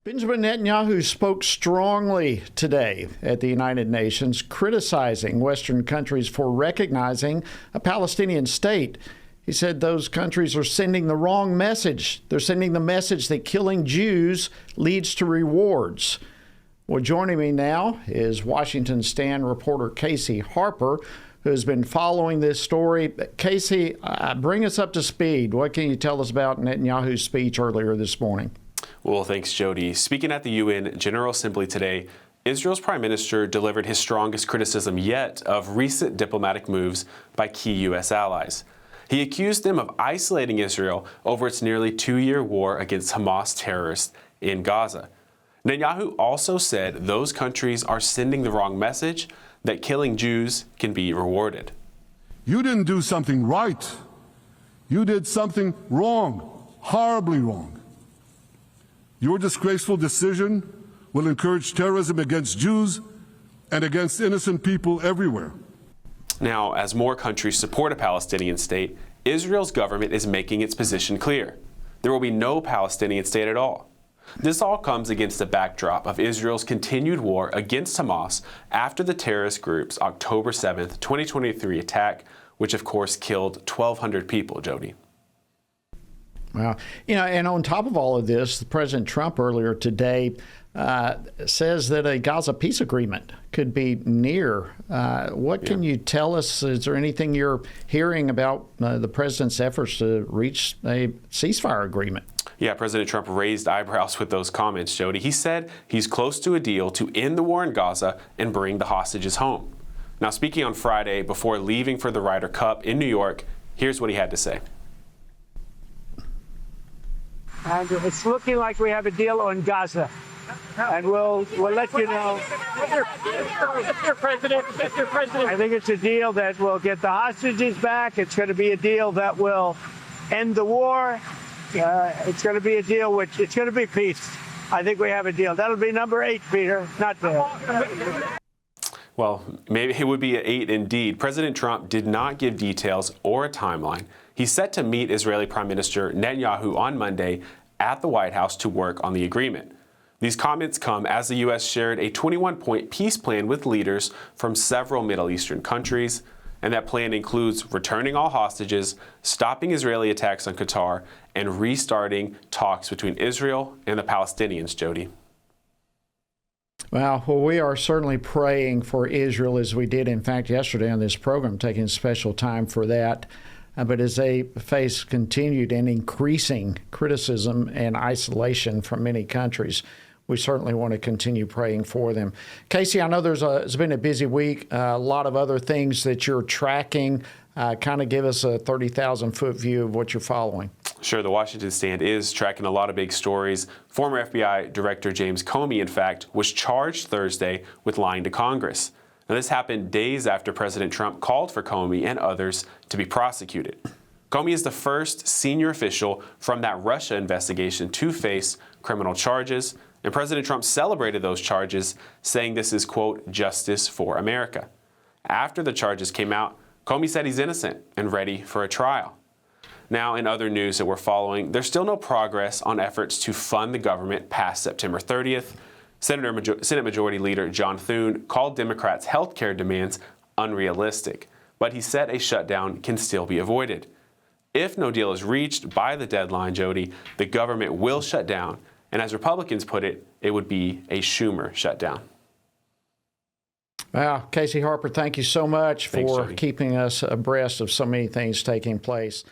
Benjamin Netanyahu spoke strongly today at the United Nations, criticizing Western countries for recognizing a Palestinian state. He said those countries are sending the wrong message. They're sending the message that killing Jews leads to rewards. Well, joining me now is Washington Stand reporter Casey Harper, who has been following this story. Casey, bring us up to speed. What can you tell us about Netanyahu's speech earlier this morning? Well, thanks, Jody. Speaking at the UN General Assembly today, Israel's Prime Minister delivered his strongest criticism yet of recent diplomatic moves by key U.S. allies. He accused them of isolating Israel over its nearly two-year war against Hamas terrorists in Gaza. Netanyahu also said those countries are sending the wrong message, that killing Jews can be rewarded. You didn't do something right. You did something wrong, horribly wrong. Your disgraceful decision will encourage terrorism against Jews and against innocent people everywhere. Now, as more countries support a Palestinian state, Israel's government is making its position clear. There will be no Palestinian state at all. This all comes against the backdrop of Israel's continued war against Hamas after the terrorist group's October 7th, 2023 attack, which of course killed 1,200 people, Jody. Wow. And on top of all of this, President Trump earlier today says that a Gaza peace agreement could be near. What can you tell us? Is there anything you're hearing about the president's efforts to reach a ceasefire agreement? Yeah, President Trump raised eyebrows with those comments, Jody. He said he's close to a deal to end the war in Gaza and bring the hostages home. Now, speaking on Friday before leaving for the Ryder Cup in New York, here's what he had to say. And it's looking like we have a deal on Gaza. And we'll let you know. Mr. President, I think it's a deal that will get the hostages back. It's going to be a deal that will end the war. It's going to be a deal it's going to be peace. I think we have a deal. That'll be number 8, Peter, not bad. Well, maybe it would be an 8 indeed. President Trump did not give details or a timeline. He's set to meet Israeli Prime Minister Netanyahu on Monday at the White House to work on the agreement. These comments come as the U.S. shared a 21-point peace plan with leaders from several Middle Eastern countries, and that plan includes returning all hostages, stopping Israeli attacks on Qatar, and restarting talks between Israel and the Palestinians, Jody. Well, we are certainly praying for Israel, as we did, in fact, yesterday on this program, taking special time for that. But as they face continued and increasing criticism and isolation from many countries, we certainly want to continue praying for them. Casey, I know it's been a busy week, a lot of other things that you're tracking. Kind of give us a 30,000-foot view of what you're following. Sure, the Washington Stand is tracking a lot of big stories. Former FBI Director James Comey, in fact, was charged Thursday with lying to Congress. Now, this happened days after President Trump called for Comey and others to be prosecuted. Comey is the first senior official from that Russia investigation to face criminal charges, and President Trump celebrated those charges, saying this is, quote, justice for America. After the charges came out, Comey said he's innocent and ready for a trial. Now, in other news that we're following, there's still no progress on efforts to fund the government past September 30th. Senate Majority Leader John Thune called Democrats' health care demands unrealistic, but he said a shutdown can still be avoided. If no deal is reached by the deadline, Jody, the government will shut down, and as Republicans put it, it would be a Schumer shutdown. Well, Casey Harper, thank you so much for keeping us abreast of so many things taking place.